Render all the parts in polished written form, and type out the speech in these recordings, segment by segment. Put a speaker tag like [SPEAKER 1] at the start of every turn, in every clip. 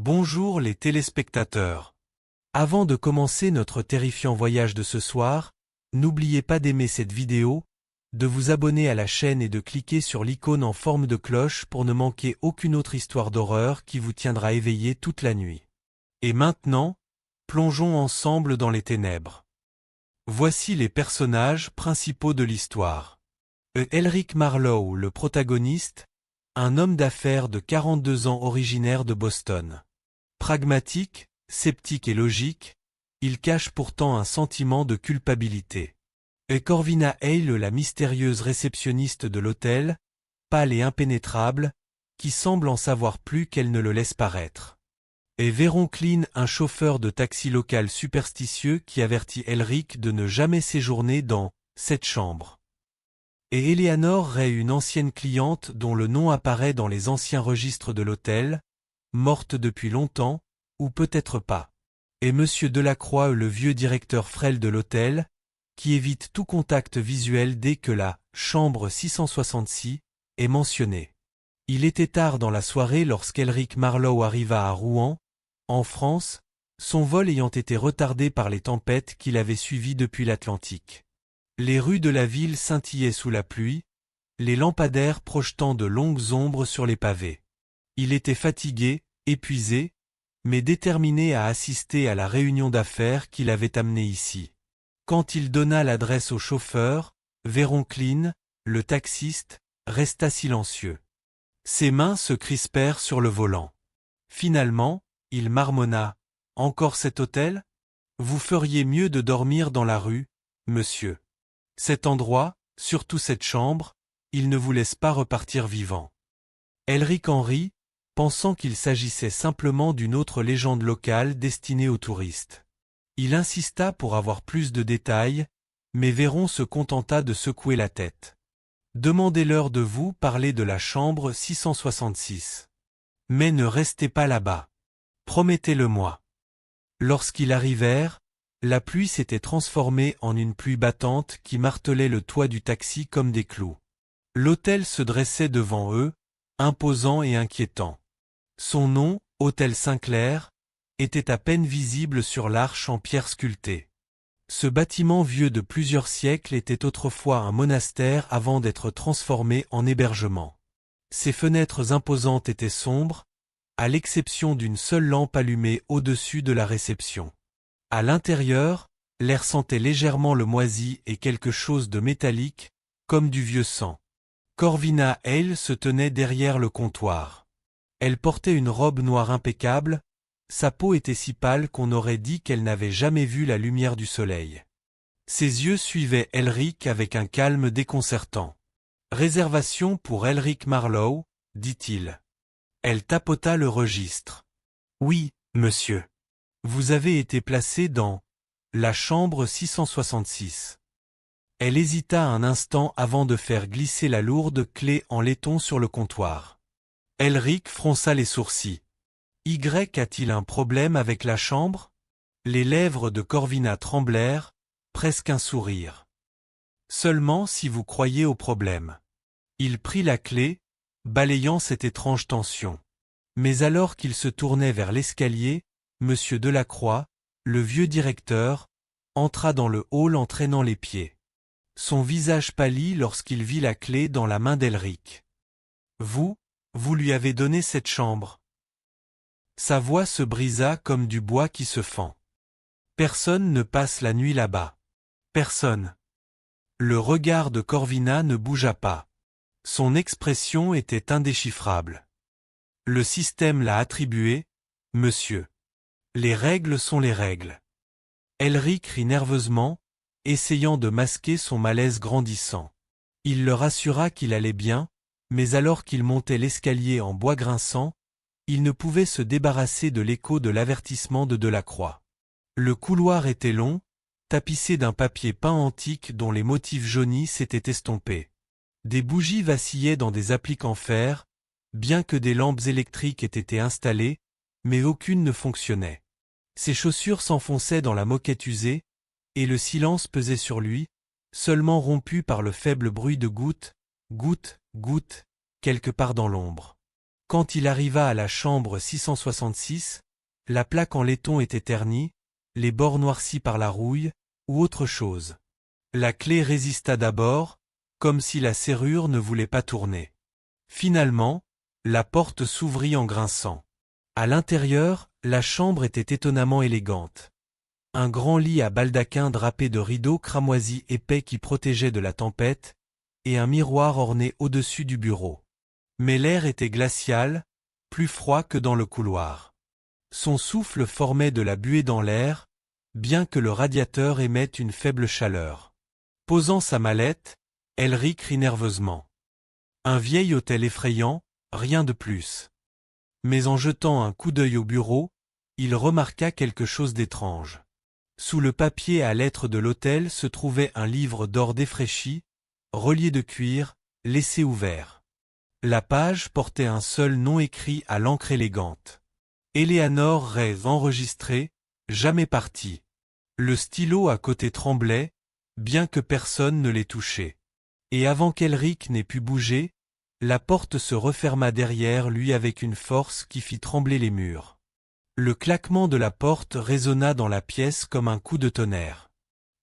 [SPEAKER 1] Bonjour les téléspectateurs. Avant de commencer notre terrifiant voyage de ce soir, n'oubliez pas d'aimer cette vidéo, de vous abonner à la chaîne et de cliquer sur l'icône en forme de cloche pour ne manquer aucune autre histoire d'horreur qui vous tiendra éveillé toute la nuit. Et maintenant, plongeons ensemble dans les ténèbres. Voici les personnages principaux de l'histoire. Elric Marlowe, le protagoniste, un homme d'affaires de 42 ans originaire de Boston. Pragmatique, sceptique et logique, il cache pourtant un sentiment de culpabilité. Corvina Hale, la mystérieuse réceptionniste de l'hôtel, pâle et impénétrable, qui semble en savoir plus qu'elle ne le laisse paraître. Et Véron Klein, un chauffeur de taxi local superstitieux qui avertit Elric de ne jamais séjourner dans cette chambre. Et Eleanor Ray, une ancienne cliente dont le nom apparaît dans les anciens registres de l'hôtel, morte depuis longtemps, ou peut-être pas. Et Monsieur Delacroix, le vieux directeur frêle de l'hôtel, qui évite tout contact visuel dès que la chambre 666 est mentionnée. Il était tard dans la soirée lorsqu'Elric Marlowe arriva à Rouen, en France, son vol ayant été retardé par les tempêtes qu'il avait suivies depuis l'Atlantique. Les rues de la ville scintillaient sous la pluie, les lampadaires projetant de longues ombres sur les pavés. Il était fatigué, épuisé, mais déterminé à assister à la réunion d'affaires qui l'avait amené ici. Quand il donna l'adresse au chauffeur, Véron Klein, le taxiste, resta silencieux. Ses mains se crispèrent sur le volant. Finalement, il marmonna. « Encore cet hôtel ? Vous feriez mieux de dormir dans la rue, monsieur. Cet endroit, surtout cette chambre, il ne vous laisse pas repartir vivant. » Elric en rit, pensant qu'il s'agissait simplement d'une autre légende locale destinée aux touristes. Il insista pour avoir plus de détails, mais Véron se contenta de secouer la tête. « Demandez-leur de vous parler de la chambre 666. Mais ne restez pas là-bas. Promettez-le-moi. » Lorsqu'ils arrivèrent, la pluie s'était transformée en une pluie battante qui martelait le toit du taxi comme des clous. L'hôtel se dressait devant eux, imposant et inquiétant. Son nom, Hôtel Sinclair, était à peine visible sur l'arche en pierre sculptée. Ce bâtiment vieux de plusieurs siècles était autrefois un monastère avant d'être transformé en hébergement. Ses fenêtres imposantes étaient sombres, à l'exception d'une seule lampe allumée au-dessus de la réception. À l'intérieur, l'air sentait légèrement le moisi et quelque chose de métallique, comme du vieux sang. Corvina Hale se tenait derrière le comptoir. Elle portait une robe noire impeccable, sa peau était si pâle qu'on aurait dit qu'elle n'avait jamais vu la lumière du soleil. Ses yeux suivaient Elric avec un calme déconcertant. « Réservation pour Elric Marlowe, dit-il. Elle tapota le registre. « Oui, monsieur. Vous avez été placé dans la chambre 666. » Elle hésita un instant avant de faire glisser la lourde clé en laiton sur le comptoir. Elric fronça les sourcils. « Y a-t-il un problème avec la chambre ?» Les lèvres de Corvina tremblèrent, presque un sourire. « Seulement si vous croyez au problème. » Il prit la clé, balayant cette étrange tension. Mais alors qu'il se tournait vers l'escalier, Monsieur Delacroix, le vieux directeur, entra dans le hall en traînant les pieds. Son visage pâlit lorsqu'il vit la clé dans la main d'Elric. « Vous lui avez donné cette chambre. » Sa voix se brisa comme du bois qui se fend. « Personne ne passe la nuit là-bas. Personne. » Le regard de Corvina ne bougea pas. Son expression était indéchiffrable. « Le système l'a attribué, monsieur. Les règles sont les règles. » Elric rit nerveusement, essayant de masquer son malaise grandissant. Il leur assura qu'il allait bien, mais alors qu'il montait l'escalier en bois grinçant, il ne pouvait se débarrasser de l'écho de l'avertissement de Delacroix. Le couloir était long, tapissé d'un papier peint antique dont les motifs jaunis s'étaient estompés. Des bougies vacillaient dans des appliques en fer, bien que des lampes électriques aient été installées, mais aucune ne fonctionnait. Ses chaussures s'enfonçaient dans la moquette usée, et le silence pesait sur lui, seulement rompu par le faible bruit de gouttes, gouttes, gouttes, quelque part dans l'ombre. Quand il arriva à la chambre 666, la plaque en laiton était ternie, les bords noircis par la rouille, ou autre chose. La clé résista d'abord, comme si la serrure ne voulait pas tourner. Finalement, la porte s'ouvrit en grinçant. À l'intérieur, la chambre était étonnamment élégante. Un grand lit à baldaquin drapé de rideaux cramoisis épais qui protégeaient de la tempête, et un miroir orné au-dessus du bureau. Mais l'air était glacial, plus froid que dans le couloir. Son souffle formait de la buée dans l'air, bien que le radiateur émette une faible chaleur. Posant sa mallette, Elric rit nerveusement. Un vieil hôtel effrayant, rien de plus. Mais en jetant un coup d'œil au bureau, il remarqua quelque chose d'étrange. Sous le papier à lettres de l'hôtel se trouvait un livre d'or défraîchi, relié de cuir, laissé ouvert. La page portait un seul nom écrit à l'encre élégante. Eleanor rêve enregistré, jamais parti. Le stylo à côté tremblait, bien que personne ne l'ait touché. Et avant qu'Elric n'ait pu bouger, la porte se referma derrière lui avec une force qui fit trembler les murs. Le claquement de la porte résonna dans la pièce comme un coup de tonnerre.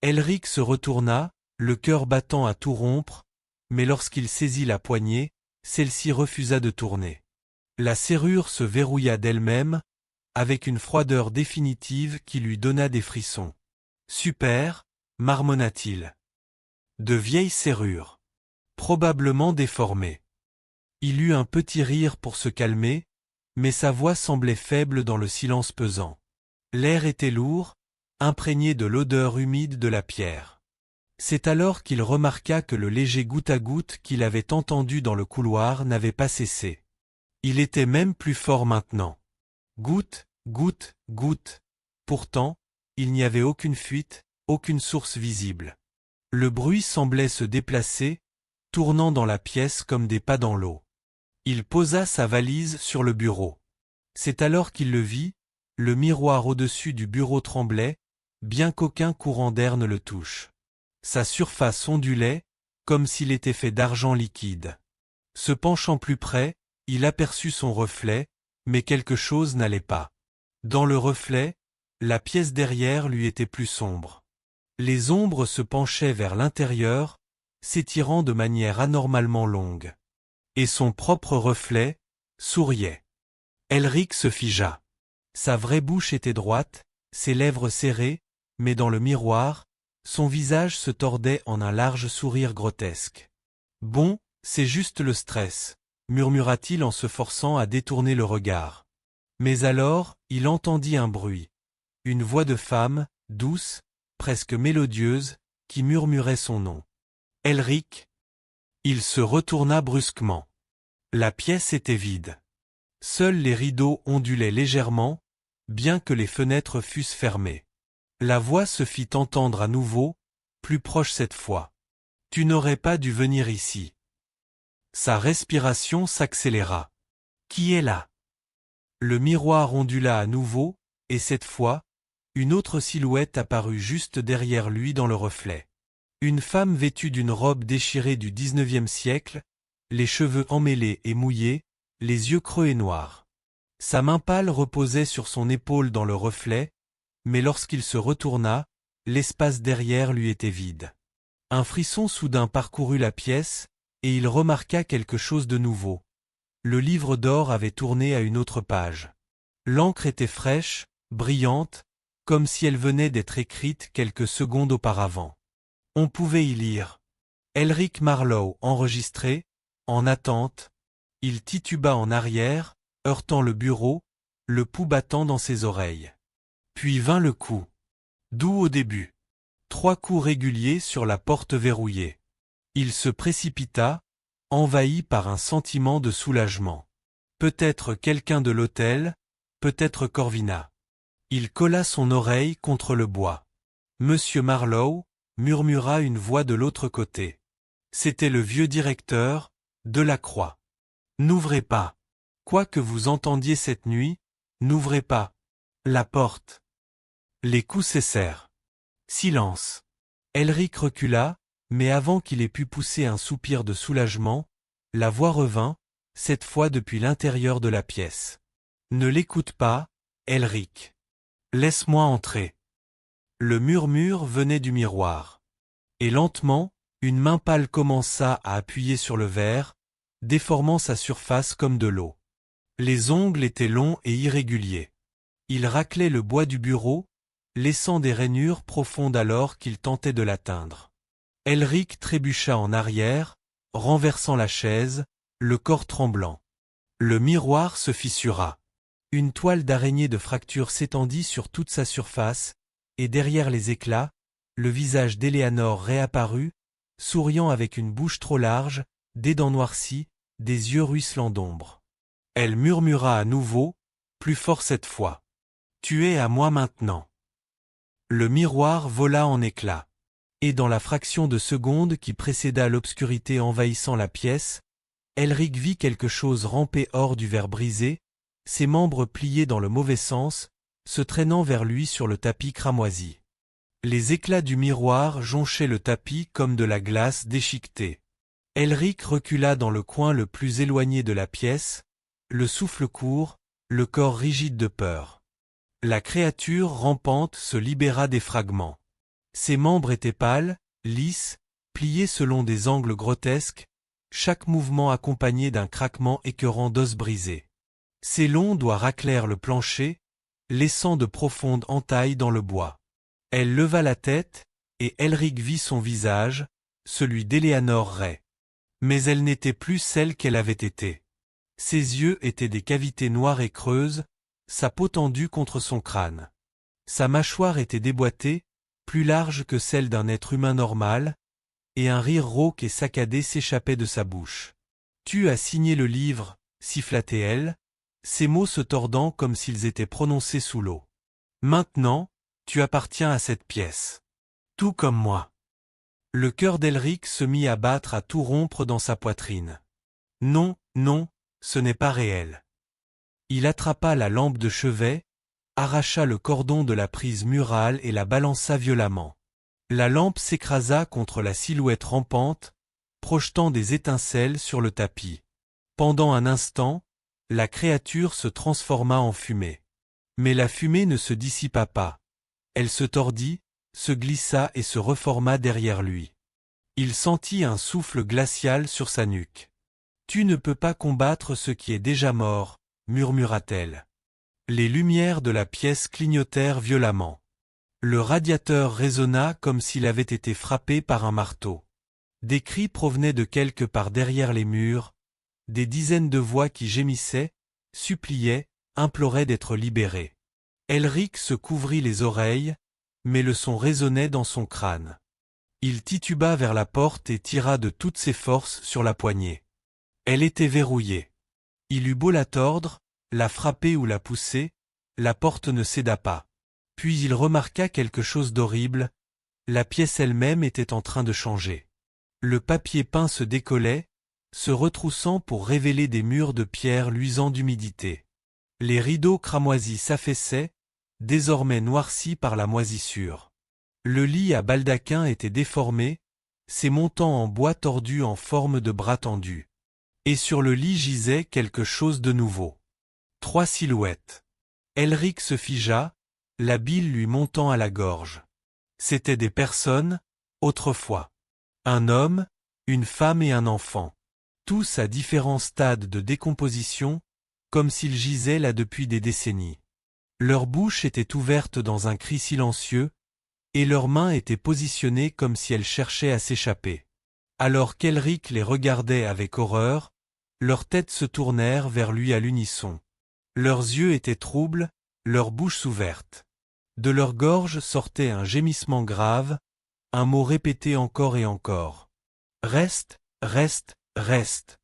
[SPEAKER 1] Elric se retourna, le cœur battant à tout rompre, mais lorsqu'il saisit la poignée, celle-ci refusa de tourner. La serrure se verrouilla d'elle-même, avec une froideur définitive qui lui donna des frissons. Super, marmonna-t-il. De vieilles serrures. Probablement déformées. Il eut un petit rire pour se calmer, mais sa voix semblait faible dans le silence pesant. L'air était lourd, imprégné de l'odeur humide de la pierre. C'est alors qu'il remarqua que le léger goutte à goutte qu'il avait entendu dans le couloir n'avait pas cessé. Il était même plus fort maintenant. Goutte, goutte, goutte. Pourtant, il n'y avait aucune fuite, aucune source visible. Le bruit semblait se déplacer, tournant dans la pièce comme des pas dans l'eau. Il posa sa valise sur le bureau. C'est alors qu'il le vit, le miroir au-dessus du bureau tremblait, bien qu'aucun courant d'air ne le touche. Sa surface ondulait, comme s'il était fait d'argent liquide. Se penchant plus près, il aperçut son reflet, mais quelque chose n'allait pas. Dans le reflet, la pièce derrière lui était plus sombre. Les ombres se penchaient vers l'intérieur, s'étirant de manière anormalement longue. Et son propre reflet souriait. Elric se figea. Sa vraie bouche était droite, ses lèvres serrées, mais dans le miroir, son visage se tordait en un large sourire grotesque. « Bon, c'est juste le stress », murmura-t-il en se forçant à détourner le regard. Mais alors, il entendit un bruit. Une voix de femme, douce, presque mélodieuse, qui murmurait son nom. « Elric !» Il se retourna brusquement. La pièce était vide. Seuls les rideaux ondulaient légèrement, bien que les fenêtres fussent fermées. La voix se fit entendre à nouveau, plus proche cette fois. « Tu n'aurais pas dû venir ici. » Sa respiration s'accéléra. « Qui est là ?» Le miroir ondula à nouveau, et cette fois, une autre silhouette apparut juste derrière lui dans le reflet. Une femme vêtue d'une robe déchirée du XIXe siècle, les cheveux emmêlés et mouillés, les yeux creux et noirs. Sa main pâle reposait sur son épaule dans le reflet, mais lorsqu'il se retourna, l'espace derrière lui était vide. Un frisson soudain parcourut la pièce, et il remarqua quelque chose de nouveau. Le livre d'or avait tourné à une autre page. L'encre était fraîche, brillante, comme si elle venait d'être écrite quelques secondes auparavant. On pouvait y lire. Elric Marlowe enregistré, en attente. Il tituba en arrière, heurtant le bureau, le pouls battant dans ses oreilles. Puis vint le coup. Doux au début. 3 coups réguliers sur la porte verrouillée. Il se précipita, envahi par un sentiment de soulagement. Peut-être quelqu'un de l'hôtel, peut-être Corvina. Il colla son oreille contre le bois. « Monsieur Marlowe » murmura une voix de l'autre côté. C'était le vieux directeur, Delacroix. « N'ouvrez pas. Quoi que vous entendiez cette nuit, n'ouvrez pas. La porte. » Les coups cessèrent. Silence. Elric recula, mais avant qu'il ait pu pousser un soupir de soulagement, la voix revint, cette fois depuis l'intérieur de la pièce. Ne l'écoute pas, Elric. Laisse-moi entrer. Le murmure venait du miroir. Et lentement, une main pâle commença à appuyer sur le verre, déformant sa surface comme de l'eau. Les ongles étaient longs et irréguliers. Il raclait le bois du bureau, laissant des rainures profondes alors qu'il tentait de l'atteindre. Elric trébucha en arrière, renversant la chaise, le corps tremblant. Le miroir se fissura. Une toile d'araignée de fracture s'étendit sur toute sa surface, et derrière les éclats, le visage d'Eleanor réapparut, souriant avec une bouche trop large, des dents noircies, des yeux ruisselants d'ombre. Elle murmura à nouveau, plus fort cette fois. « Tu es à moi maintenant. » Le miroir vola en éclats. Et dans la fraction de seconde qui précéda l'obscurité envahissant la pièce, Elric vit quelque chose ramper hors du verre brisé, ses membres pliés dans le mauvais sens, se traînant vers lui sur le tapis cramoisi. Les éclats du miroir jonchaient le tapis comme de la glace déchiquetée. Elric recula dans le coin le plus éloigné de la pièce, le souffle court, le corps rigide de peur. La créature rampante se libéra des fragments. Ses membres étaient pâles, lisses, pliés selon des angles grotesques, chaque mouvement accompagné d'un craquement écœurant d'os brisés. Ses longs doigts raclèrent le plancher, laissant de profondes entailles dans le bois. Elle leva la tête, et Elric vit son visage, celui d'Eleanor Ray. Mais elle n'était plus celle qu'elle avait été. Ses yeux étaient des cavités noires et creuses, sa peau tendue contre son crâne. Sa mâchoire était déboîtée, plus large que celle d'un être humain normal, et un rire rauque et saccadé s'échappait de sa bouche. « Tu as signé le livre, » siffla-t-elle, ses mots se tordant comme s'ils étaient prononcés sous l'eau. « Maintenant, tu appartiens à cette pièce. Tout comme moi. » Le cœur d'Elric se mit à battre à tout rompre dans sa poitrine. « Non, non, ce n'est pas réel. » Il attrapa la lampe de chevet, arracha le cordon de la prise murale et la balança violemment. La lampe s'écrasa contre la silhouette rampante, projetant des étincelles sur le tapis. Pendant un instant, la créature se transforma en fumée. Mais la fumée ne se dissipa pas. Elle se tordit, se glissa et se reforma derrière lui. Il sentit un souffle glacial sur sa nuque. « Tu ne peux pas combattre ce qui est déjà mort, » murmura-t-elle. Les lumières de la pièce clignotèrent violemment. Le radiateur résonna comme s'il avait été frappé par un marteau. Des cris provenaient de quelque part derrière les murs, des dizaines de voix qui gémissaient, suppliaient, imploraient d'être libérées. Elric se couvrit les oreilles, mais le son résonnait dans son crâne. Il tituba vers la porte et tira de toutes ses forces sur la poignée. Elle était verrouillée. Il eut beau la tordre, la frapper ou la pousser, la porte ne céda pas. Puis il remarqua quelque chose d'horrible, la pièce elle-même était en train de changer. Le papier peint se décollait, se retroussant pour révéler des murs de pierre luisants d'humidité. Les rideaux cramoisis s'affaissaient, désormais noircis par la moisissure. Le lit à baldaquin était déformé, ses montants en bois tordus en forme de bras tendus. Et sur le lit gisait quelque chose de nouveau. 3 silhouettes. Elric se figea, la bile lui montant à la gorge. C'étaient des personnes, autrefois. Un homme, une femme et un enfant. Tous à différents stades de décomposition, comme s'ils gisaient là depuis des décennies. Leur bouche était ouverte dans un cri silencieux, et leurs mains étaient positionnées comme si elles cherchaient à s'échapper. Alors qu'Elric les regardait avec horreur, leurs têtes se tournèrent vers lui à l'unisson. Leurs yeux étaient troubles, leurs bouches ouvertes. De leur gorge sortait un gémissement grave, un mot répété encore et encore. « Reste, reste, reste !»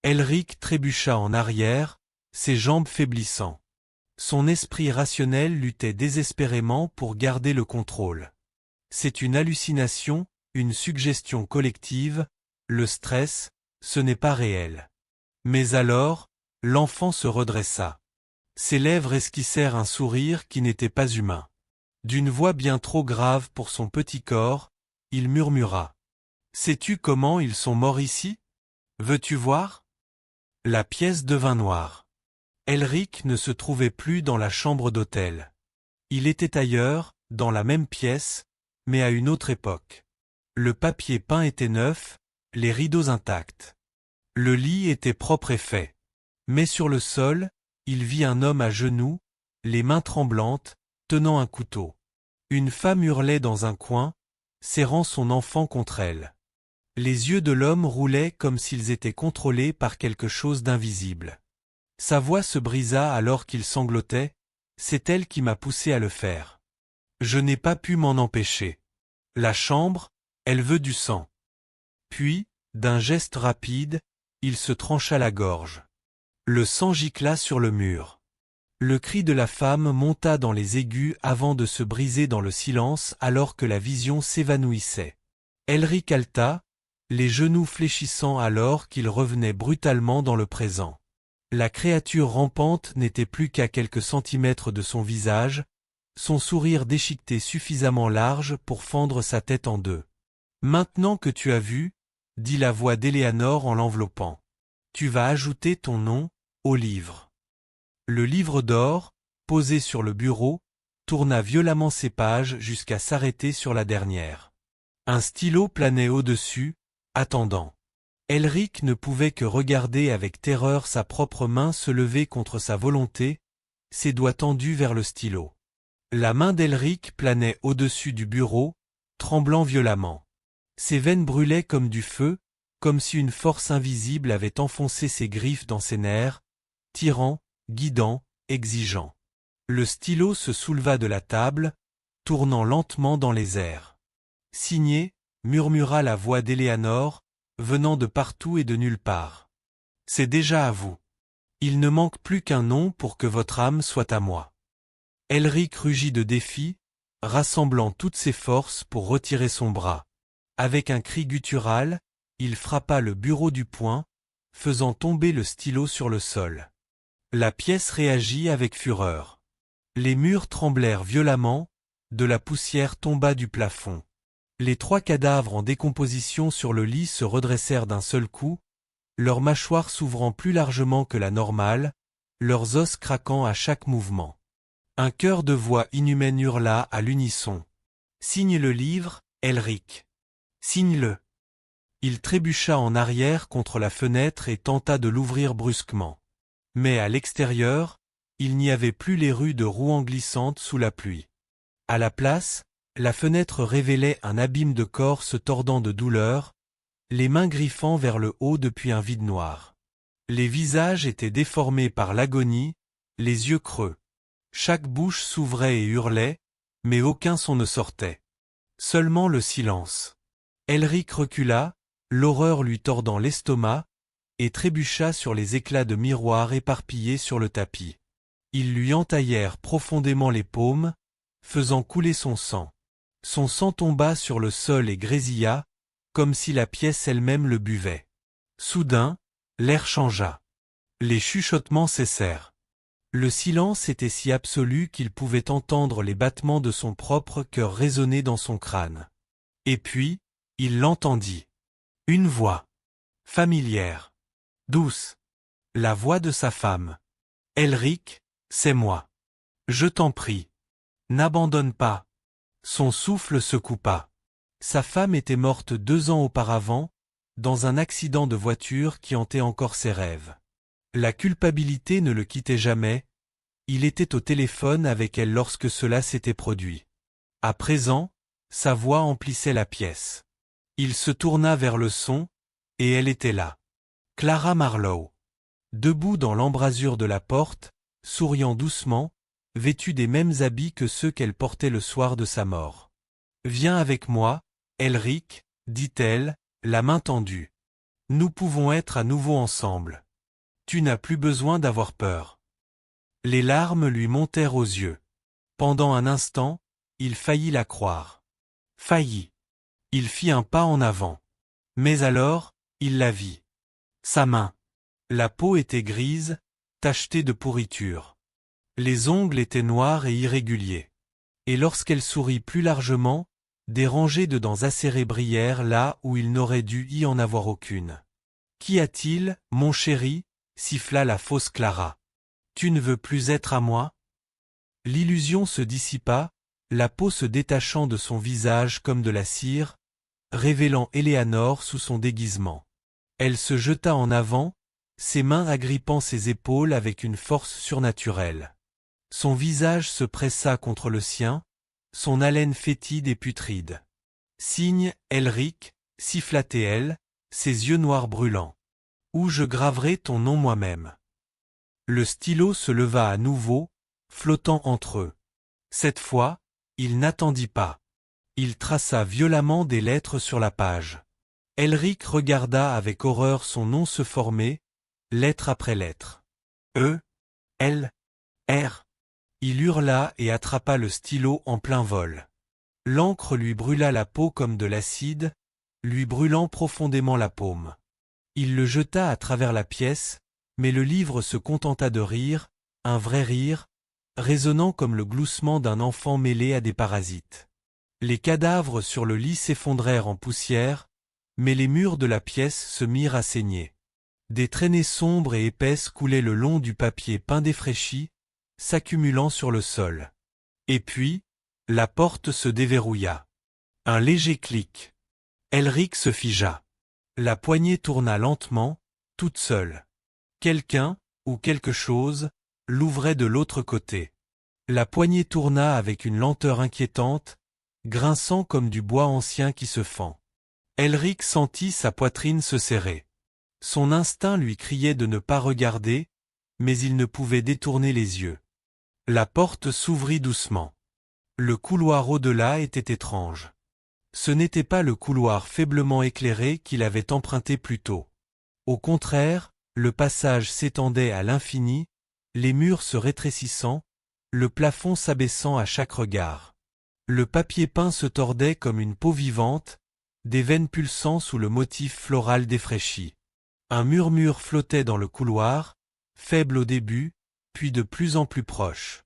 [SPEAKER 1] Elric trébucha en arrière, ses jambes faiblissant. Son esprit rationnel luttait désespérément pour garder le contrôle. C'est une hallucination, une suggestion collective, le stress, ce n'est pas réel. Mais alors, l'enfant se redressa. Ses lèvres esquissèrent un sourire qui n'était pas humain. D'une voix bien trop grave pour son petit corps, il murmura. « Sais-tu comment ils sont morts ici? Veux-tu voir » La pièce devint noire. Elric ne se trouvait plus dans la chambre d'hôtel. Il était ailleurs, dans la même pièce, mais à une autre époque. Le papier peint était neuf, les rideaux intacts. Le lit était propre et fait. Mais sur le sol, il vit un homme à genoux, les mains tremblantes, tenant un couteau. Une femme hurlait dans un coin, serrant son enfant contre elle. Les yeux de l'homme roulaient comme s'ils étaient contrôlés par quelque chose d'invisible. Sa voix se brisa alors qu'il sanglotait, « C'est elle qui m'a poussé à le faire. Je n'ai pas pu m'en empêcher. La chambre, elle veut du sang. » Puis, d'un geste rapide, il se trancha la gorge. Le sang gicla sur le mur. Le cri de la femme monta dans les aigus avant de se briser dans le silence alors que la vision s'évanouissait. Elric halta, les genoux fléchissant alors qu'il revenait brutalement dans le présent. La créature rampante n'était plus qu'à quelques centimètres de son visage, son sourire déchiqueté suffisamment large pour fendre sa tête en deux. « Maintenant que tu as vu, » dit la voix d'Éléanore en l'enveloppant, « tu vas ajouter ton nom au livre. » Le livre d'or, posé sur le bureau, tourna violemment ses pages jusqu'à s'arrêter sur la dernière. Un stylo planait au-dessus, attendant. Elric ne pouvait que regarder avec terreur sa propre main se lever contre sa volonté, ses doigts tendus vers le stylo. La main d'Elric planait au-dessus du bureau, tremblant violemment. Ses veines brûlaient comme du feu, comme si une force invisible avait enfoncé ses griffes dans ses nerfs, tirant, guidant, exigeant. Le stylo se souleva de la table, tournant lentement dans les airs. « Signé » murmura la voix d'Éléanore, venant de partout et de nulle part. « C'est déjà à vous. Il ne manque plus qu'un nom pour que votre âme soit à moi. » Elric rugit de défi, rassemblant toutes ses forces pour retirer son bras. Avec un cri guttural, il frappa le bureau du poing, faisant tomber le stylo sur le sol. La pièce réagit avec fureur. Les murs tremblèrent violemment, de la poussière tomba du plafond. Les trois cadavres en décomposition sur le lit se redressèrent d'un seul coup, leurs mâchoires s'ouvrant plus largement que la normale, leurs os craquant à chaque mouvement. Un chœur de voix inhumaine hurla à l'unisson. « Signe le livre, Elric. Signe-le. » Il trébucha en arrière contre la fenêtre et tenta de l'ouvrir brusquement. Mais à l'extérieur, il n'y avait plus les rues de Rouen glissantes sous la pluie. À la place, la fenêtre révélait un abîme de corps se tordant de douleur, les mains griffant vers le haut depuis un vide noir. Les visages étaient déformés par l'agonie, les yeux creux. Chaque bouche s'ouvrait et hurlait, mais aucun son ne sortait. Seulement le silence. Elric recula, l'horreur lui tordant l'estomac, et trébucha sur les éclats de miroirs éparpillés sur le tapis. Ils lui entaillèrent profondément les paumes, faisant couler son sang. Son sang tomba sur le sol et grésilla, comme si la pièce elle-même le buvait. Soudain, l'air changea. Les chuchotements cessèrent. Le silence était si absolu qu'il pouvait entendre les battements de son propre cœur résonner dans son crâne. Et puis, il l'entendit. Une voix. Familière. Douce. La voix de sa femme. « Elric, c'est moi. Je t'en prie. N'abandonne pas. » Son souffle se coupa. Sa femme était morte 2 ans auparavant, dans un accident de voiture qui hantait encore ses rêves. La culpabilité ne le quittait jamais, il était au téléphone avec elle lorsque cela s'était produit. À présent, sa voix emplissait la pièce. Il se tourna vers le son, et elle était là. Clara Marlowe. Debout dans l'embrasure de la porte, souriant doucement, vêtue des mêmes habits que ceux qu'elle portait le soir de sa mort. « Viens avec moi, Elric, » dit-elle, la main tendue. « Nous pouvons être à nouveau ensemble. Tu n'as plus besoin d'avoir peur. » Les larmes lui montèrent aux yeux. Pendant un instant, il faillit la croire. Faillit. Il fit un pas en avant. Mais alors, il la vit. Sa main. La peau était grise, tachetée de pourriture. Les ongles étaient noirs et irréguliers. Et lorsqu'elle sourit plus largement, des rangées de dents acérées brillèrent là où il n'aurait dû y en avoir aucune. « Qu'y a-t-il, mon chéri » siffla la fausse Clara. Tu ne veux plus être à moi? L'illusion se dissipa, la peau se détachant de son visage comme de la cire, révélant Éléanore sous son déguisement. Elle se jeta en avant, ses mains agrippant ses épaules avec une force surnaturelle. Son visage se pressa contre le sien, son haleine fétide et putride. Signe, Elric, siffla-t-elle, ses yeux noirs brûlants. Où je graverai ton nom moi-même. Le stylo se leva à nouveau, flottant entre eux. Cette fois, il n'attendit pas. Il traça violemment des lettres sur la page. Elric regarda avec horreur son nom se former, lettre après lettre. E, L, R. Il hurla et attrapa le stylo en plein vol. L'encre lui brûla la peau comme de l'acide, lui brûlant profondément la paume. Il le jeta à travers la pièce, mais le livre se contenta de rire, un vrai rire, résonnant comme le gloussement d'un enfant mêlé à des parasites. Les cadavres sur le lit s'effondrèrent en poussière, mais les murs de la pièce se mirent à saigner. Des traînées sombres et épaisses coulaient le long du papier peint défraîchi, s'accumulant sur le sol. Et puis, la porte se déverrouilla. Un léger clic. Elric se figea. La poignée tourna lentement, toute seule. Quelqu'un, ou quelque chose, l'ouvrait de l'autre côté. La poignée tourna avec une lenteur inquiétante, grinçant comme du bois ancien qui se fend. Elric sentit sa poitrine se serrer. Son instinct lui criait de ne pas regarder, mais il ne pouvait détourner les yeux. La porte s'ouvrit doucement. Le couloir au-delà était étrange. Ce n'était pas le couloir faiblement éclairé qu'il avait emprunté plus tôt. Au contraire, le passage s'étendait à l'infini, les murs se rétrécissant, le plafond s'abaissant à chaque regard. Le papier peint se tordait comme une peau vivante, des veines pulsant sous le motif floral défraîchi. Un murmure flottait dans le couloir, faible au début, puis de plus en plus proche.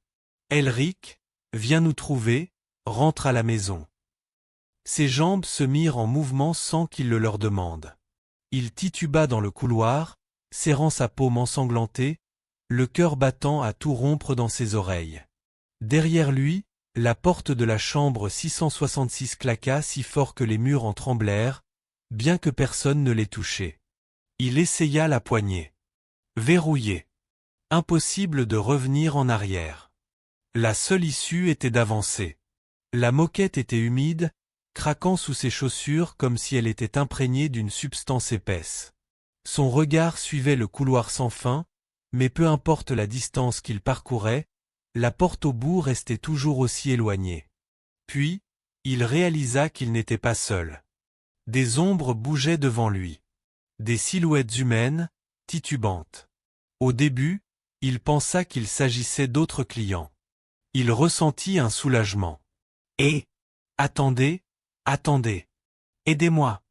[SPEAKER 1] Elric, viens nous trouver, rentre à la maison. Ses jambes se mirent en mouvement sans qu'il le leur demande. Il tituba dans le couloir, serrant sa paume ensanglantée, le cœur battant à tout rompre dans ses oreilles. Derrière lui, la porte de la chambre 666 claqua si fort que les murs en tremblèrent, bien que personne ne les touchait. Il essaya la poignée. Verrouillée. Impossible de revenir en arrière. La seule issue était d'avancer. La moquette était humide, craquant sous ses chaussures comme si elle était imprégnée d'une substance épaisse. Son regard suivait le couloir sans fin, mais peu importe la distance qu'il parcourait, la porte au bout restait toujours aussi éloignée. Puis, il réalisa qu'il n'était pas seul. Des ombres bougeaient devant lui. Des silhouettes humaines, titubantes. Au début, il pensa qu'il s'agissait d'autres clients. Il ressentit un soulagement. « Eh! Attendez, attendez! Aidez-moi »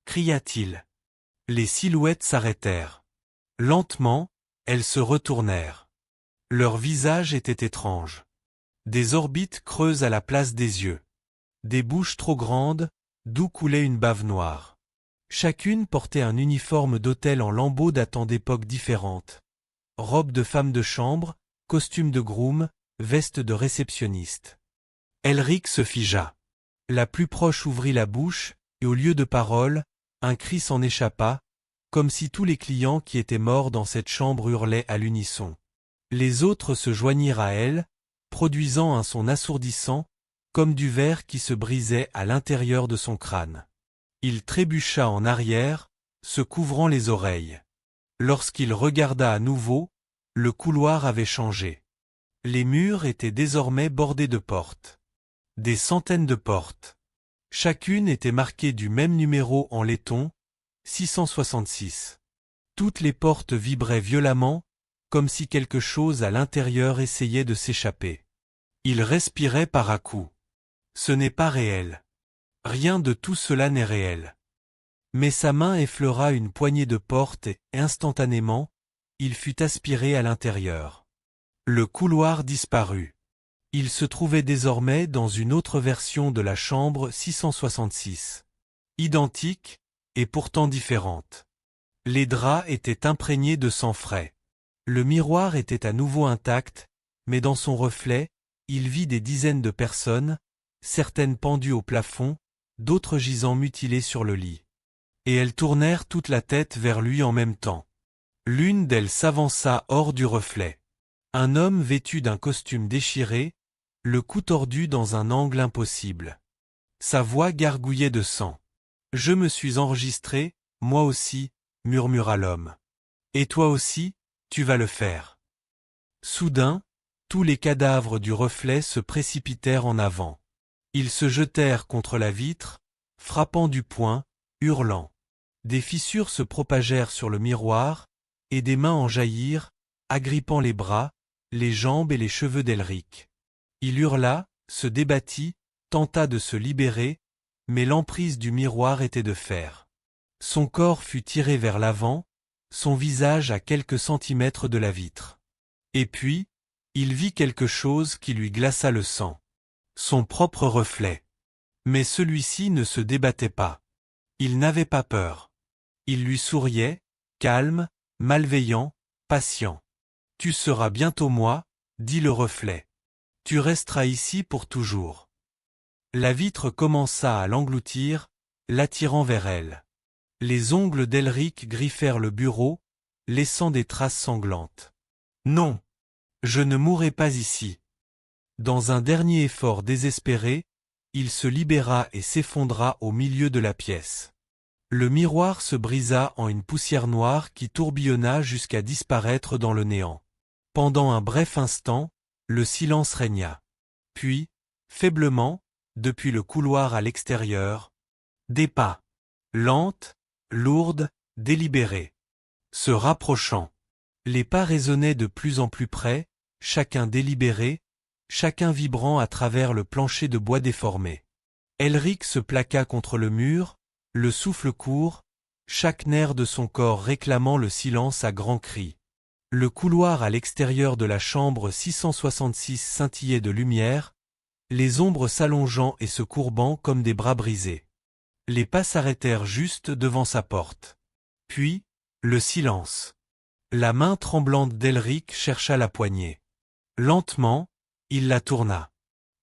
[SPEAKER 1] cria-t-il. Les silhouettes s'arrêtèrent. Lentement, elles se retournèrent. Leurs visages étaient étranges. Des orbites creuses à la place des yeux. Des bouches trop grandes, d'où coulait une bave noire. Chacune portait un uniforme d'hôtel en lambeaux datant d'époques différentes. Robe de femme de chambre, costume de groom, veste de réceptionniste. Elric se figea. La plus proche ouvrit la bouche, et au lieu de paroles, un cri s'en échappa, comme si tous les clients qui étaient morts dans cette chambre hurlaient à l'unisson. Les autres se joignirent à elle, produisant un son assourdissant, comme du verre qui se brisait à l'intérieur de son crâne. Il trébucha en arrière, se couvrant les oreilles. Lorsqu'il regarda à nouveau, le couloir avait changé. Les murs étaient désormais bordés de portes. Des centaines de portes. Chacune était marquée du même numéro en laiton, 666. Toutes les portes vibraient violemment, comme si quelque chose à l'intérieur essayait de s'échapper. Il respirait par à-coups. Ce n'est pas réel. Rien de tout cela n'est réel. Mais sa main effleura une poignée de portes et, instantanément, il fut aspiré à l'intérieur. Le couloir disparut. Il se trouvait désormais dans une autre version de la chambre 666. Identique, et pourtant différente. Les draps étaient imprégnés de sang frais. Le miroir était à nouveau intact, mais dans son reflet, il vit des dizaines de personnes, certaines pendues au plafond, d'autres gisant mutilées sur le lit. Et elles tournèrent toute la tête vers lui en même temps. L'une d'elles s'avança hors du reflet. Un homme vêtu d'un costume déchiré, le cou tordu dans un angle impossible. Sa voix gargouillait de sang. « Je me suis enregistré, moi aussi, » murmura l'homme. « Et toi aussi, tu vas le faire. » Soudain, tous les cadavres du reflet se précipitèrent en avant. Ils se jetèrent contre la vitre, frappant du poing, hurlant. Des fissures se propagèrent sur le miroir, et des mains en jaillirent, agrippant les bras, les jambes et les cheveux d'Elric. Il hurla, se débattit, tenta de se libérer, mais l'emprise du miroir était de fer. Son corps fut tiré vers l'avant, son visage à quelques centimètres de la vitre. Et puis, il vit quelque chose qui lui glaça le sang. Son propre reflet. Mais celui-ci ne se débattait pas. Il n'avait pas peur. Il lui souriait, calme, malveillant, patient. « Tu seras bientôt moi, » dit le reflet. « Tu resteras ici pour toujours. » La vitre commença à l'engloutir, l'attirant vers elle. Les ongles d'Elric griffèrent le bureau, laissant des traces sanglantes. « Non, je ne mourrai pas ici. » Dans un dernier effort désespéré, il se libéra et s'effondra au milieu de la pièce. Le miroir se brisa en une poussière noire qui tourbillonna jusqu'à disparaître dans le néant. Pendant un bref instant, le silence régna. Puis, faiblement, depuis le couloir à l'extérieur, des pas, lentes, lourdes, délibérées, se rapprochant. Les pas résonnaient de plus en plus près, chacun délibéré, chacun vibrant à travers le plancher de bois déformé. Elric se plaqua contre le mur, le souffle court, chaque nerf de son corps réclamant le silence à grands cris. Le couloir à l'extérieur de la chambre 666 scintillait de lumière, les ombres s'allongeant et se courbant comme des bras brisés. Les pas s'arrêtèrent juste devant sa porte. Puis, le silence. La main tremblante d'Elric chercha la poignée. Lentement, il la tourna.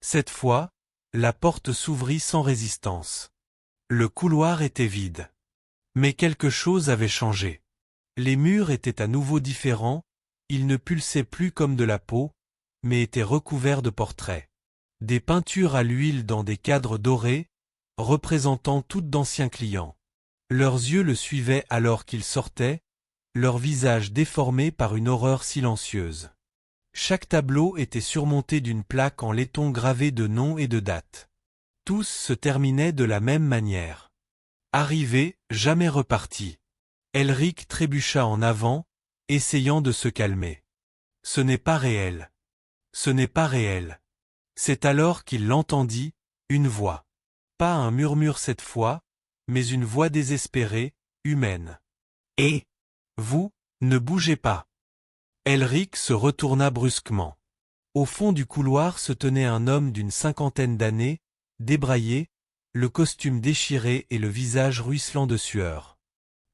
[SPEAKER 1] Cette fois, la porte s'ouvrit sans résistance. Le couloir était vide. Mais quelque chose avait changé. Les murs étaient à nouveau différents, ils ne pulsaient plus comme de la peau, mais étaient recouverts de portraits. Des peintures à l'huile dans des cadres dorés, représentant toutes d'anciens clients. Leurs yeux le suivaient alors qu'il sortait, leurs visages déformés par une horreur silencieuse. Chaque tableau était surmonté d'une plaque en laiton gravée de noms et de dates. Tous se terminaient de la même manière. Arrivé, jamais reparti. Elric trébucha en avant, essayant de se calmer. Ce n'est pas réel. Ce n'est pas réel. C'est alors qu'il l'entendit, une voix. Pas un murmure cette fois, mais une voix désespérée, humaine. « Et vous, ne bougez pas. » Elric se retourna brusquement. Au fond du couloir se tenait un homme d'une cinquantaine d'années, débraillé, le costume déchiré et le visage ruisselant de sueur.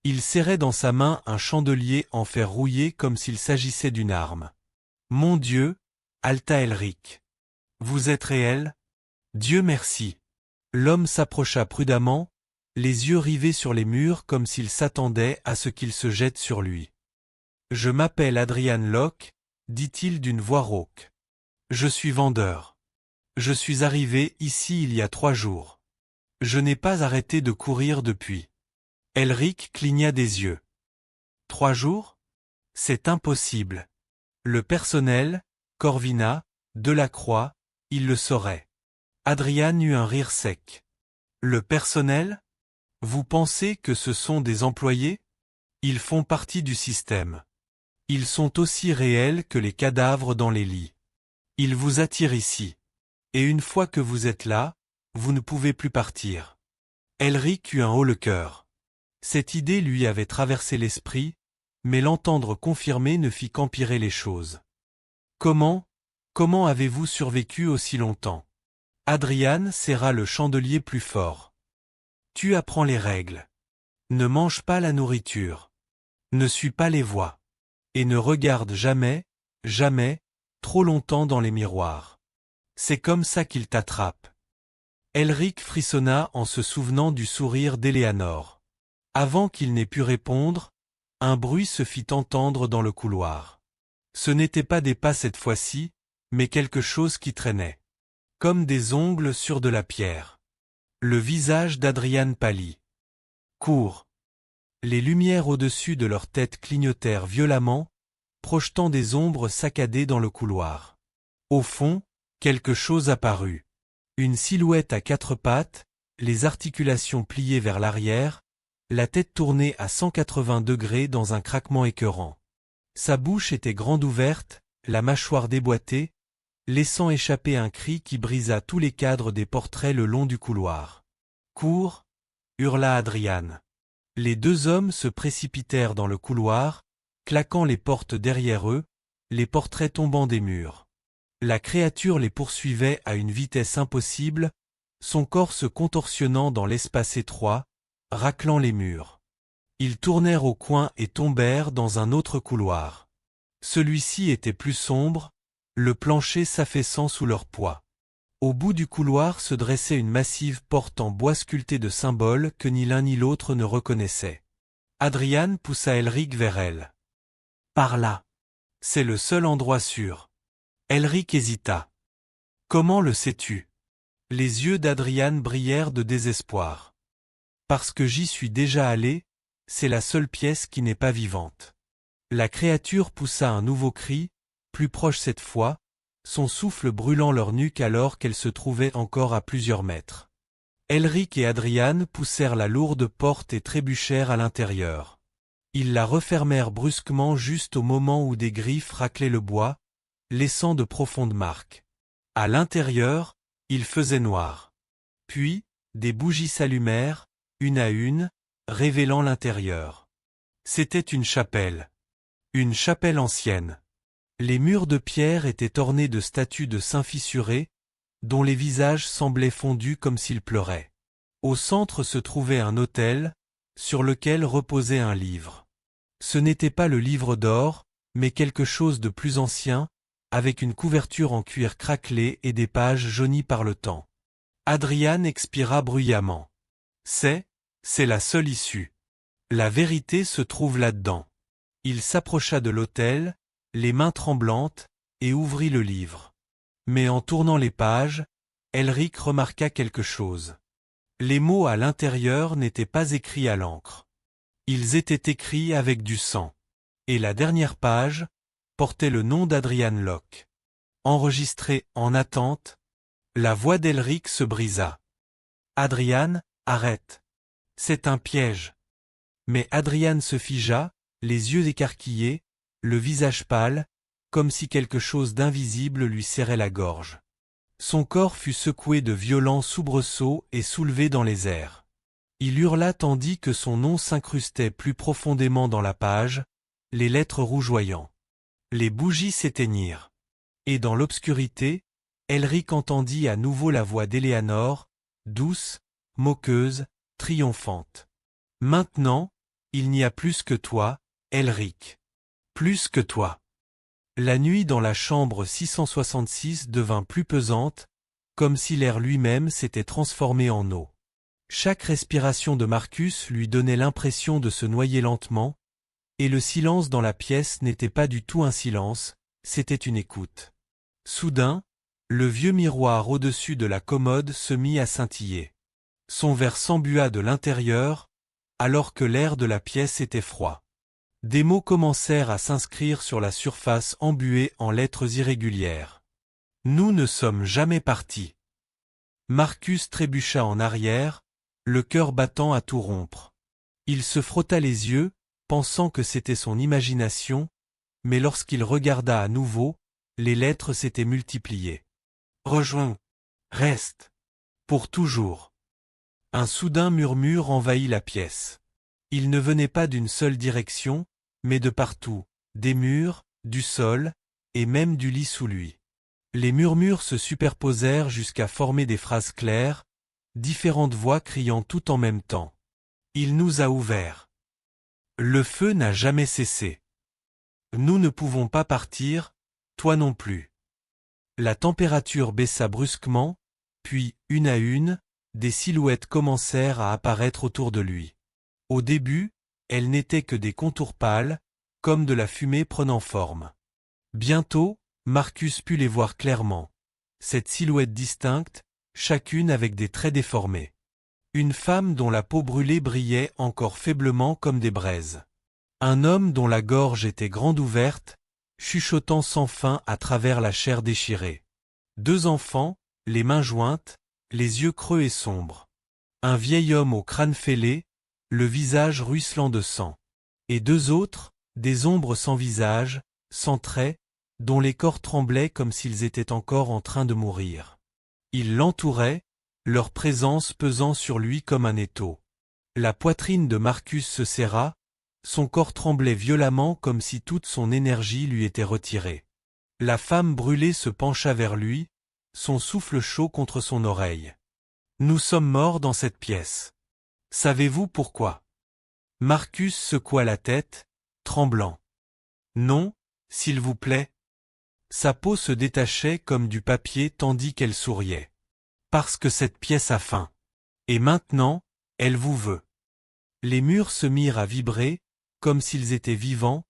[SPEAKER 1] Il serrait dans sa main un chandelier en fer rouillé comme s'il s'agissait d'une arme. « Mon Dieu, » haleta Elric. « Vous êtes réel ? Dieu merci. » L'homme s'approcha prudemment, les yeux rivés sur les murs comme s'il s'attendait à ce qu'il se jette sur lui. « Je m'appelle Adrian Locke, » dit-il d'une voix rauque. « Je suis vendeur. Je suis arrivé ici il y a 3 jours. Je n'ai pas arrêté de courir depuis. » Elric cligna des yeux. 3 jours ? C'est impossible. Le personnel, Corvina, Delacroix, il le saurait. Adrian eut un rire sec. Le personnel ? Vous pensez que ce sont des employés ? Ils font partie du système. Ils sont aussi réels que les cadavres dans les lits. Ils vous attirent ici. Et une fois que vous êtes là, vous ne pouvez plus partir. Elric eut un haut-le-cœur. Cette idée lui avait traversé l'esprit, mais l'entendre confirmer ne fit qu'empirer les choses. Comment avez-vous survécu aussi longtemps ? Adrian serra le chandelier plus fort. Tu apprends les règles. Ne mange pas la nourriture. Ne suis pas les voies. Et ne regarde jamais, jamais, trop longtemps dans les miroirs. C'est comme ça qu'ils t'attrapent. Elric frissonna en se souvenant du sourire d'Éléanore. Avant qu'il n'ait pu répondre, un bruit se fit entendre dans le couloir. Ce n'était pas des pas cette fois-ci, mais quelque chose qui traînait. Comme des ongles sur de la pierre. Le visage d'Adrian pâlit. Cours. Les lumières au-dessus de leur tête clignotèrent violemment, projetant des ombres saccadées dans le couloir. Au fond, quelque chose apparut. Une silhouette à quatre pattes, les articulations pliées vers l'arrière, la tête tournée à 180 degrés dans un craquement écœurant. Sa bouche était grande ouverte, la mâchoire déboîtée, laissant échapper un cri qui brisa tous les cadres des portraits le long du couloir. « Cours !» hurla Adrian. Les deux hommes se précipitèrent dans le couloir, claquant les portes derrière eux, les portraits tombant des murs. La créature les poursuivait à une vitesse impossible, son corps se contorsionnant dans l'espace étroit, raclant les murs. Ils tournèrent au coin et tombèrent dans un autre couloir. Celui-ci était plus sombre, le plancher s'affaissant sous leur poids. Au bout du couloir se dressait une massive porte en bois sculptée de symboles que ni l'un ni l'autre ne reconnaissait. Adrian poussa Elric vers elle. « Par là. C'est le seul endroit sûr. » Elric hésita. « Comment le sais-tu » Les yeux d'Adrian brillèrent de désespoir. « Parce que j'y suis déjà allé, c'est la seule pièce qui n'est pas vivante. » La créature poussa un nouveau cri, plus proche cette fois, son souffle brûlant leur nuque alors qu'elle se trouvait encore à plusieurs mètres. Elric et Adrian poussèrent la lourde porte et trébuchèrent à l'intérieur. Ils la refermèrent brusquement juste au moment où des griffes raclaient le bois, laissant de profondes marques. À l'intérieur, il faisait noir. Puis, des bougies s'allumèrent, une à une, révélant l'intérieur. C'était une chapelle. Une chapelle ancienne. Les murs de pierre étaient ornés de statues de saints fissurés, dont les visages semblaient fondus comme s'ils pleuraient. Au centre se trouvait un autel, sur lequel reposait un livre. Ce n'était pas le livre d'or, mais quelque chose de plus ancien, avec une couverture en cuir craquelé et des pages jaunies par le temps. Adrian expira bruyamment. C'est la seule issue. La vérité se trouve là-dedans. Il s'approcha de l'autel, les mains tremblantes, et ouvrit le livre. Mais en tournant les pages, Elric remarqua quelque chose. Les mots à l'intérieur n'étaient pas écrits à l'encre. Ils étaient écrits avec du sang. Et la dernière page portait le nom d'Adrian Locke. Enregistré en attente, la voix d'Elric se brisa. « Adrian, arrête. C'est un piège. » Mais Adrian se figea, les yeux écarquillés, le visage pâle, comme si quelque chose d'invisible lui serrait la gorge. Son corps fut secoué de violents soubresauts et soulevé dans les airs. Il hurla tandis que son nom s'incrustait plus profondément dans la page, les lettres rougeoyant. Les bougies s'éteignirent. Et dans l'obscurité, Elric entendit à nouveau la voix d'Éléanore, douce, moqueuse, triomphante. « Maintenant, il n'y a plus que toi, Elric. Plus que toi. » La nuit dans la chambre 666 devint plus pesante, comme si l'air lui-même s'était transformé en eau. Chaque respiration de Marcus lui donnait l'impression de se noyer lentement, et le silence dans la pièce n'était pas du tout un silence, c'était une écoute. Soudain, le vieux miroir au-dessus de la commode se mit à scintiller. Son verre s'embua de l'intérieur, alors que l'air de la pièce était froid. Des mots commencèrent à s'inscrire sur la surface embuée en lettres irrégulières. « Nous ne sommes jamais partis. » Marcus trébucha en arrière, le cœur battant à tout rompre. Il se frotta les yeux, pensant que c'était son imagination, mais lorsqu'il regarda à nouveau, les lettres s'étaient multipliées. « Rejoins. Reste. Pour toujours. » Un soudain murmure envahit la pièce. Il ne venait pas d'une seule direction, mais de partout, des murs, du sol, et même du lit sous lui. Les murmures se superposèrent jusqu'à former des phrases claires, différentes voix criant tout en même temps. « Il nous a ouverts. Le feu n'a jamais cessé. Nous ne pouvons pas partir, toi non plus. La température baissa brusquement, puis, une à une, des silhouettes commencèrent à apparaître autour de lui. Au début, elles n'étaient que des contours pâles, comme de la fumée prenant forme. Bientôt, Marcus put les voir clairement. Cette silhouette distincte, chacune avec des traits déformés. Une femme dont la peau brûlée brillait encore faiblement comme des braises. Un homme dont la gorge était grande ouverte, chuchotant sans fin à travers la chair déchirée. Deux enfants, les mains jointes, les yeux creux et sombres. Un vieil homme au crâne fêlé, le visage ruisselant de sang. Et deux autres, des ombres sans visage, sans traits, dont les corps tremblaient comme s'ils étaient encore en train de mourir. Ils l'entouraient, leur présence pesant sur lui comme un étau. La poitrine de Marcus se serra, son corps tremblait violemment comme si toute son énergie lui était retirée. La femme brûlée se pencha vers lui, son souffle chaud contre son oreille. « Nous sommes morts dans cette pièce. Savez-vous pourquoi ?» Marcus secoua la tête, tremblant. « Non, s'il vous plaît. » Sa peau se détachait comme du papier tandis qu'elle souriait. « Parce que cette pièce a faim. Et maintenant, elle vous veut. » Les murs se mirent à vibrer, comme s'ils étaient vivants,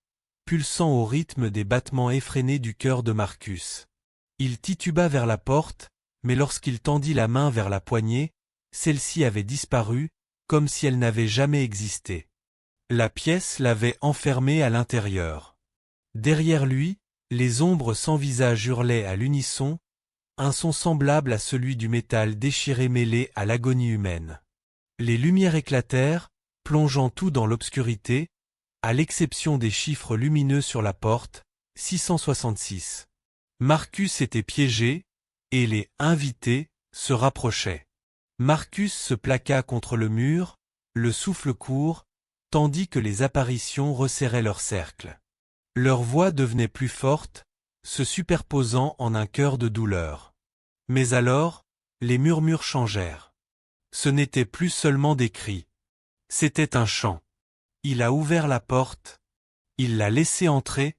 [SPEAKER 1] pulsant au rythme des battements effrénés du cœur de Marcus. Il tituba vers la porte, mais lorsqu'il tendit la main vers la poignée, celle-ci avait disparu, comme si elle n'avait jamais existé. La pièce l'avait enfermé à l'intérieur. Derrière lui, les ombres sans visage hurlaient à l'unisson, un son semblable à celui du métal déchiré mêlé à l'agonie humaine. Les lumières éclatèrent, plongeant tout dans l'obscurité, à l'exception des chiffres lumineux sur la porte, 666. Marcus était piégé, et les « invités » se rapprochaient. Marcus se plaqua contre le mur, le souffle court, tandis que les apparitions resserraient leur cercle. Leurs voix devenaient plus fortes, se superposant en un chœur de douleur. Mais alors, les murmures changèrent. Ce n'était plus seulement des cris. C'était un chant. Il a ouvert la porte. Il l'a laissé entrer.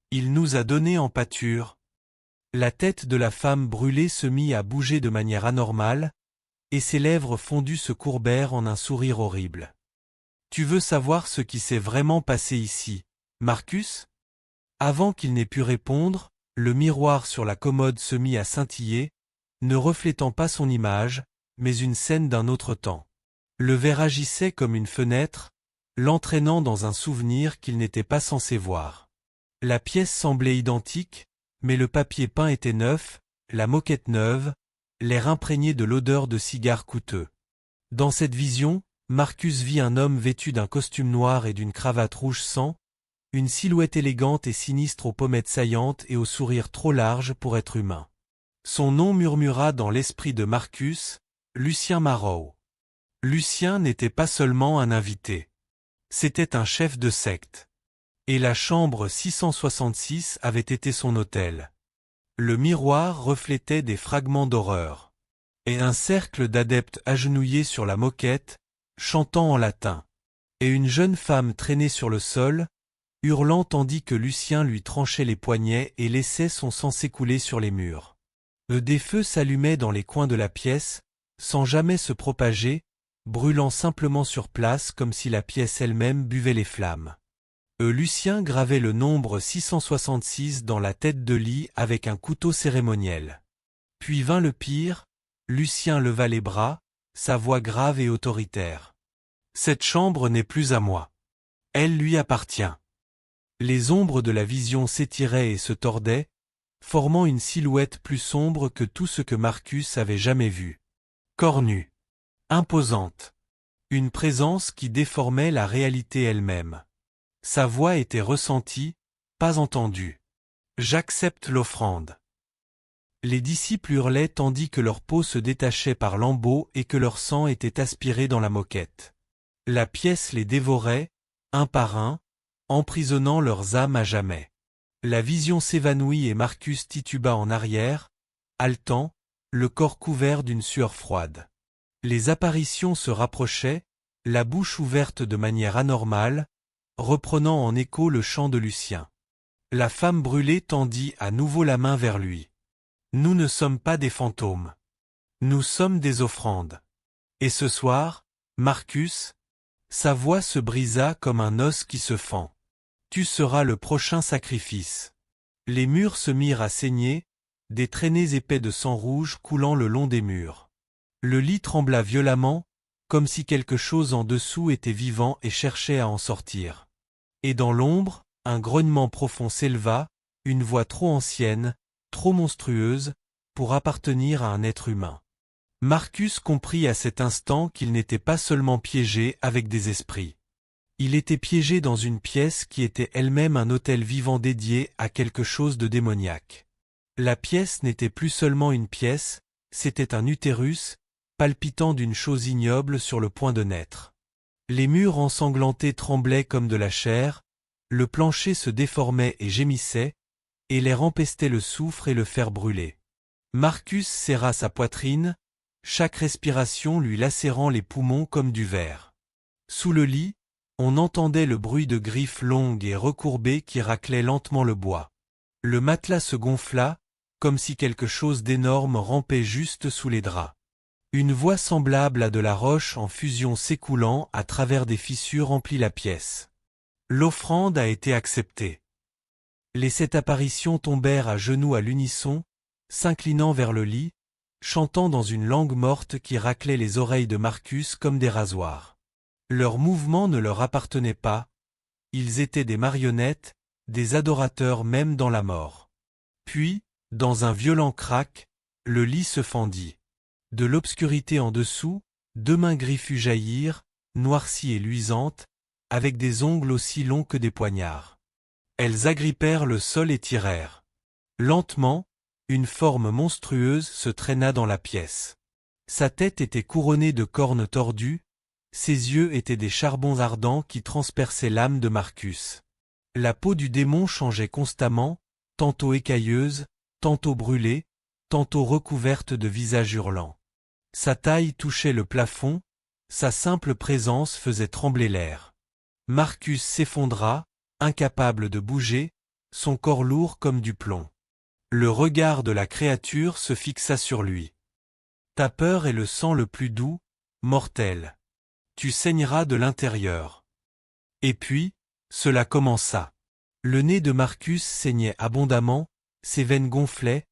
[SPEAKER 1] Il nous a donné en pâture. La tête de la femme brûlée se mit à bouger de manière anormale, et ses lèvres fondues se courbèrent en un sourire horrible. Tu veux savoir ce qui s'est vraiment passé ici, Marcus ? Avant qu'il n'ait pu répondre, le miroir sur la commode se mit à scintiller, ne reflétant pas son image, mais une scène d'un autre temps. Le verre agissait comme une fenêtre, l'entraînant dans un souvenir qu'il n'était pas censé voir. La pièce semblait identique, mais le papier peint était neuf, la moquette neuve, l'air imprégné de l'odeur de cigares coûteux. Dans cette vision, Marcus vit un homme vêtu d'un costume noir et d'une cravate rouge sang, une silhouette élégante et sinistre aux pommettes saillantes et au sourire trop large pour être humain. Son nom murmura dans l'esprit de Marcus, Lucien Marrow. Lucien n'était pas seulement un invité. C'était un chef de secte. Et la chambre 666 avait été son hôtel. Le miroir reflétait des fragments d'horreur. Et un cercle d'adeptes agenouillés sur la moquette, chantant en latin. Et une jeune femme traînée sur le sol, hurlant tandis que Lucien lui tranchait les poignets et laissait son sang s'écouler sur les murs. Des feux s'allumaient dans les coins de la pièce, sans jamais se propager, brûlant simplement sur place comme si la pièce elle-même buvait les flammes. Lucien gravait le nombre 666 dans la tête de lit avec un couteau cérémoniel. Puis vint le pire, Lucien leva les bras, sa voix grave et autoritaire. « Cette chambre n'est plus à moi. Elle lui appartient. » Les ombres de la vision s'étiraient et se tordaient, formant une silhouette plus sombre que tout ce que Marcus avait jamais vu. Cornue. Imposante. Une présence qui déformait la réalité elle-même. Sa voix était ressentie, pas entendue. « J'accepte l'offrande. » Les disciples hurlaient tandis que leur peau se détachait par lambeaux et que leur sang était aspiré dans la moquette. La pièce les dévorait, un par un, emprisonnant leurs âmes à jamais. La vision s'évanouit et Marcus tituba en arrière, haletant, le corps couvert d'une sueur froide. Les apparitions se rapprochaient, la bouche ouverte de manière anormale, reprenant en écho le chant de Lucien. La femme brûlée tendit à nouveau la main vers lui. Nous ne sommes pas des fantômes. Nous sommes des offrandes. Et ce soir, Marcus, sa voix se brisa comme un os qui se fend. Tu seras le prochain sacrifice. Les murs se mirent à saigner, des traînées épais de sang rouge coulant le long des murs. Le lit trembla violemment, comme si quelque chose en dessous était vivant et cherchait à en sortir. Et dans l'ombre, un grognement profond s'éleva, une voix trop ancienne, trop monstrueuse, pour appartenir à un être humain. Marcus comprit à cet instant qu'il n'était pas seulement piégé avec des esprits. Il était piégé dans une pièce qui était elle-même un autel vivant dédié à quelque chose de démoniaque. La pièce n'était plus seulement une pièce, c'était un utérus, palpitant d'une chose ignoble sur le point de naître. Les murs ensanglantés tremblaient comme de la chair, le plancher se déformait et gémissait, et l'air empestait le soufre et le fer brûlé. Marcus serra sa poitrine, chaque respiration lui lacérant les poumons comme du verre. Sous le lit, on entendait le bruit de griffes longues et recourbées qui raclaient lentement le bois. Le matelas se gonfla, comme si quelque chose d'énorme rampait juste sous les draps. Une voix semblable à de la roche en fusion s'écoulant à travers des fissures remplit la pièce. L'offrande a été acceptée. Les 7 apparitions tombèrent à genoux à l'unisson, s'inclinant vers le lit, chantant dans une langue morte qui raclait les oreilles de Marcus comme des rasoirs. Leurs mouvements ne leur appartenaient pas, ils étaient des marionnettes, des adorateurs même dans la mort. Puis, dans un violent craque, le lit se fendit. De l'obscurité en dessous, 2 mains griffues jaillirent, noircies et luisantes, avec des ongles aussi longs que des poignards. Elles agrippèrent le sol et tirèrent. Lentement, une forme monstrueuse se traîna dans la pièce. Sa tête était couronnée de cornes tordues, ses yeux étaient des charbons ardents qui transperçaient l'âme de Marcus. La peau du démon changeait constamment, tantôt écailleuse, tantôt brûlée, tantôt recouverte de visages hurlants. Sa taille touchait le plafond, sa simple présence faisait trembler l'air. Marcus s'effondra, incapable de bouger, son corps lourd comme du plomb. Le regard de la créature se fixa sur lui. Ta peur est le sang le plus doux, mortel. Tu saigneras de l'intérieur. Et puis, cela commença. Le nez de Marcus saignait abondamment, ses veines gonflaient,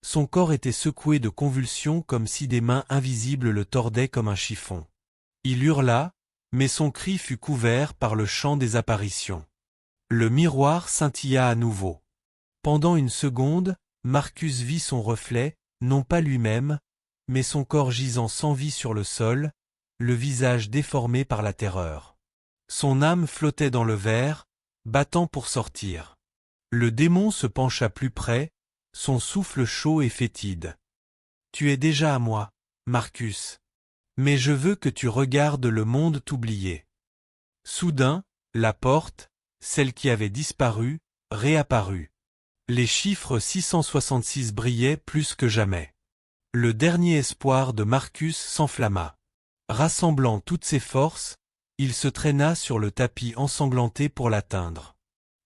[SPEAKER 1] son corps était secoué de convulsions comme si des mains invisibles le tordaient comme un chiffon. Il hurla, mais son cri fut couvert par le chant des apparitions. Le miroir scintilla à nouveau. Pendant une seconde, Marcus vit son reflet, non pas lui-même, mais son corps gisant sans vie sur le sol, le visage déformé par la terreur. Son âme flottait dans le verre, battant pour sortir. Le démon se pencha plus près, son souffle chaud et fétide. Tu es déjà à moi, Marcus. Mais je veux que tu regardes le monde t'oublier. Soudain, la porte, celle qui avait disparu, réapparut. Les chiffres 666 brillaient plus que jamais. Le dernier espoir de Marcus s'enflamma. Rassemblant toutes ses forces, il se traîna sur le tapis ensanglanté pour l'atteindre.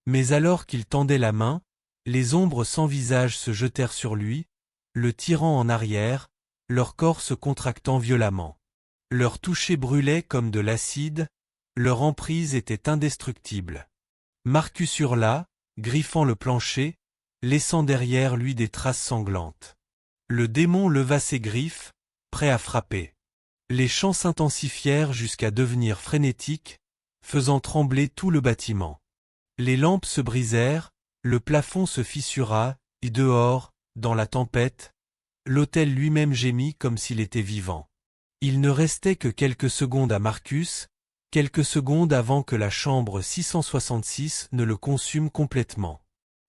[SPEAKER 1] Mais alors qu'il tendait la main, les ombres sans visage se jetèrent sur lui, le tirant en arrière, leur corps se contractant violemment. Leur toucher brûlait comme de l'acide, leur emprise était indestructible. Marcus hurla, griffant le plancher, laissant derrière lui des traces sanglantes. Le démon leva ses griffes, prêt à frapper. Les chants s'intensifièrent jusqu'à devenir frénétiques, faisant trembler tout le bâtiment. Les lampes se brisèrent, le plafond se fissura, et dehors, dans la tempête, l'autel lui-même gémit comme s'il était vivant. Il ne restait que quelques secondes à Marcus, quelques secondes avant que la chambre 666 ne le consume complètement.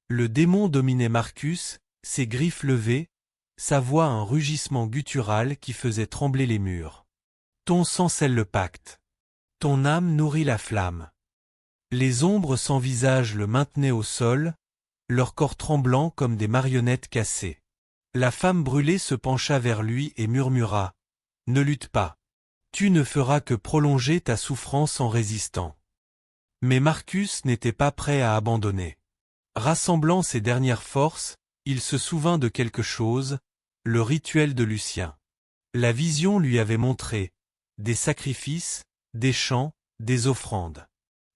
[SPEAKER 1] Le démon dominait Marcus, ses griffes levées, sa voix un rugissement guttural qui faisait trembler les murs. Ton sang scelle le pacte. Ton âme nourrit la flamme. Les ombres sans visage le maintenaient au sol, leur corps tremblant comme des marionnettes cassées. La femme brûlée se pencha vers lui et murmura « Ne lutte pas. Tu ne feras que prolonger ta souffrance en résistant. » Mais Marcus n'était pas prêt à abandonner. Rassemblant ses dernières forces, il se souvint de quelque chose, le rituel de Lucien. La vision lui avait montré des sacrifices, des chants, des offrandes.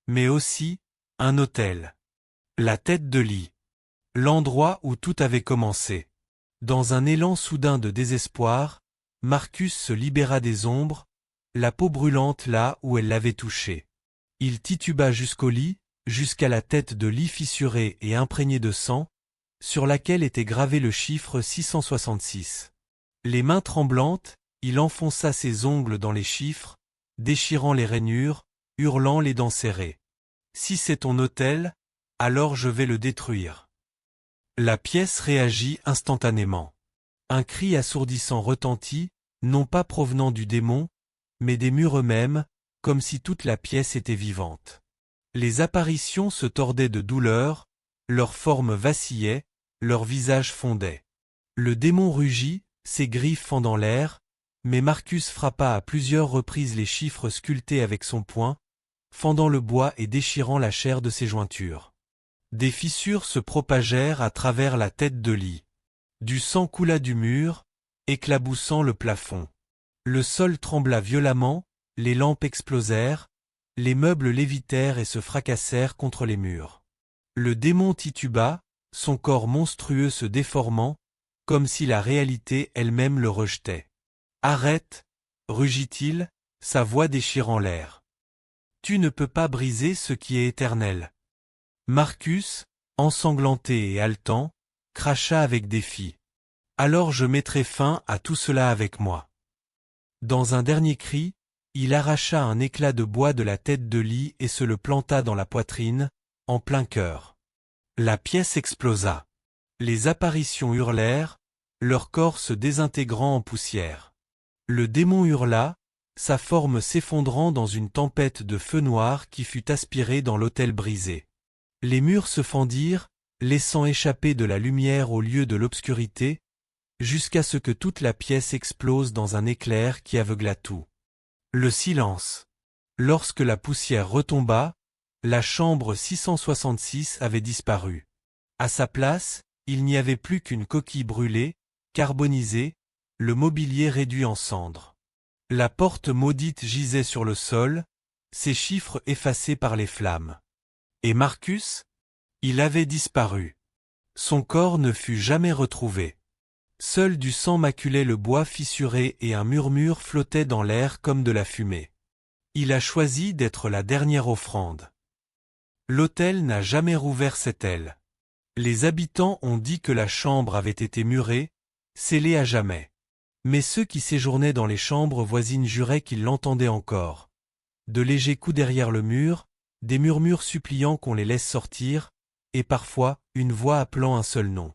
[SPEAKER 1] Mais aussi un autel. La tête de lit. L'endroit où tout avait commencé. Dans un élan soudain de désespoir, Marcus se libéra des ombres, la peau brûlante là où elle l'avait touché. Il tituba jusqu'au lit, jusqu'à la tête de lit fissurée et imprégnée de sang, sur laquelle était gravé le chiffre 666. Les mains tremblantes, il enfonça ses ongles dans les chiffres, déchirant les rainures, hurlant les dents serrées. « Si c'est ton autel, alors je vais le détruire. » La pièce réagit instantanément. Un cri assourdissant retentit, non pas provenant du démon, mais des murs eux-mêmes, comme si toute la pièce était vivante. Les apparitions se tordaient de douleur, leurs formes vacillaient, leurs visages fondaient. Le démon rugit, ses griffes fendant l'air, mais Marcus frappa à plusieurs reprises les chiffres sculptés avec son poing, fendant le bois et déchirant la chair de ses jointures. Des fissures se propagèrent à travers la tête de lit. Du sang coula du mur, éclaboussant le plafond. Le sol trembla violemment, les lampes explosèrent, les meubles lévitèrent et se fracassèrent contre les murs. Le démon tituba, son corps monstrueux se déformant, comme si la réalité elle-même le rejetait. « Arrête !» rugit-il, sa voix déchirant l'air. « Tu ne peux pas briser ce qui est éternel. » Marcus, ensanglanté et haletant, cracha avec défi. « Alors je mettrai fin à tout cela avec moi. » Dans un dernier cri, il arracha un éclat de bois de la tête de lit et se le planta dans la poitrine, en plein cœur. La pièce explosa. Les apparitions hurlèrent, leur corps se désintégrant en poussière. Le démon hurla, sa forme s'effondrant dans une tempête de feu noir qui fut aspirée dans l'autel brisé. Les murs se fendirent, laissant échapper de la lumière au lieu de l'obscurité, jusqu'à ce que toute la pièce explose dans un éclair qui aveugla tout. Le silence. Lorsque la poussière retomba, la chambre 666 avait disparu. À sa place, il n'y avait plus qu'une coquille brûlée, carbonisée, le mobilier réduit en cendres. La porte maudite gisait sur le sol, ses chiffres effacés par les flammes. Et Marcus? Il avait disparu. Son corps ne fut jamais retrouvé. Seul du sang maculait le bois fissuré et un murmure flottait dans l'air comme de la fumée. Il a choisi d'être la dernière offrande. L'autel n'a jamais rouvert ses ailes. Les habitants ont dit que la chambre avait été murée, scellée à jamais. Mais ceux qui séjournaient dans les chambres voisines juraient qu'ils l'entendaient encore. De légers coups derrière le mur, des murmures suppliant qu'on les laisse sortir, et parfois une voix appelant un seul nom.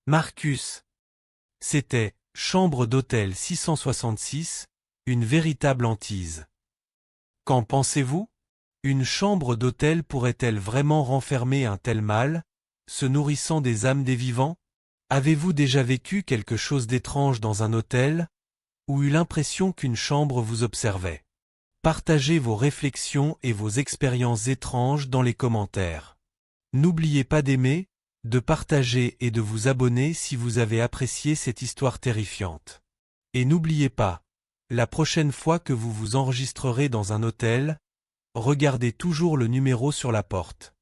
[SPEAKER 1] Marcus. C'était « Chambre d'hôtel 666 », une véritable hantise. Qu'en pensez-vous? Une chambre d'hôtel pourrait-elle vraiment renfermer un tel mal, se nourrissant des âmes des vivants? Avez-vous déjà vécu quelque chose d'étrange dans un hôtel, ou eu l'impression qu'une chambre vous observait? Partagez vos réflexions et vos expériences étranges dans les commentaires. N'oubliez pas d'aimer, de partager et de vous abonner si vous avez apprécié cette histoire terrifiante. Et n'oubliez pas, la prochaine fois que vous vous enregistrerez dans un hôtel, regardez toujours le numéro sur la porte.